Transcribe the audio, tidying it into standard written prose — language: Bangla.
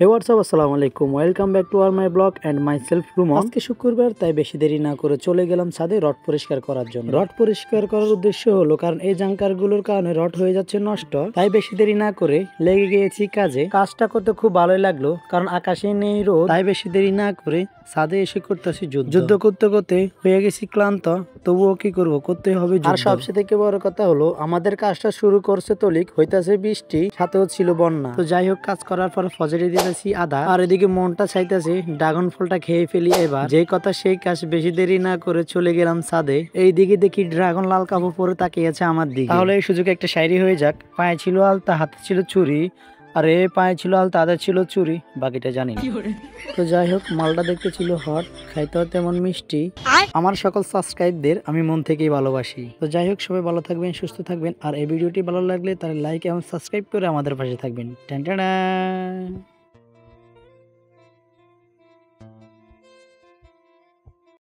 হে হোয়াটসঅ্যাপ, আসসালামু আলাইকুম, welcome back to our my blog and myself Rumon. আজকে শুক্রবার, তাই বেশি দেরি না করে চলে গেলাম ছাদে রড পরিষ্কার করার জন্য। রড পরিষ্কার করার উদ্দেশ্য হলো কারণ এই জাঙ্কার গুলোর কারণে রড হয়ে যাচ্ছে নষ্ট, তাই বেশি দেরি না করে লেগে গিয়েছি কাজে। কাজটা করতে খুব ভালোই লাগলো কারণ আকাশে নেই রোদ, তাই বেশি দেরি না করে ছাদে এসে করতেছি যুদ্ধ করতে করতে হয়ে গেছি ক্লান্ত, তবুও কি করবো, করতে হবে। আর সবচেয়ে থেকে বড় কথা হলো আমাদের কাজটা শুরু করছে তলিক, হইতাছে বৃষ্টি, সাথেও ছিল বন্যা। তো যাই হোক, কাজ করার পর ফজরে দিতেছি আদা, আর এদিকে মনটা চাইতেছে ড্রাগন ফলটা খেয়ে ফেলি এবার। যে কথা সেই কাজ, বেশি দেরি না করে চলে গেলাম ছাদে। এইদিকে দেখি ড্রাগন লাল কাপড় পরে তাকিয়েছে আমার দিকে। তাহলে এই সুযোগে একটা শায়রি হয়ে যাক। পায়ে ছিল আলতা, হাতে ছিল চুরি, আরে পায়ে ছিল আলতা, হাতে ছিল চুরি, বাকিটা জানি না। তো যাই হোক, মালটা দেখতে ছিল হট, খাইতেও তেমন মিষ্টি। আমার সকল সাবস্ক্রাইবদের আমি মন থেকেই ভালোবাসি। তো যাই হোক, সবাই ভালো থাকবেন, সুস্থ থাকবেন, আর এই ভিডিওটি ভালো লাগলে তাহলে লাইক এবং সাবস্ক্রাইব করে আমাদের পাশে থাকবেন। টাটা।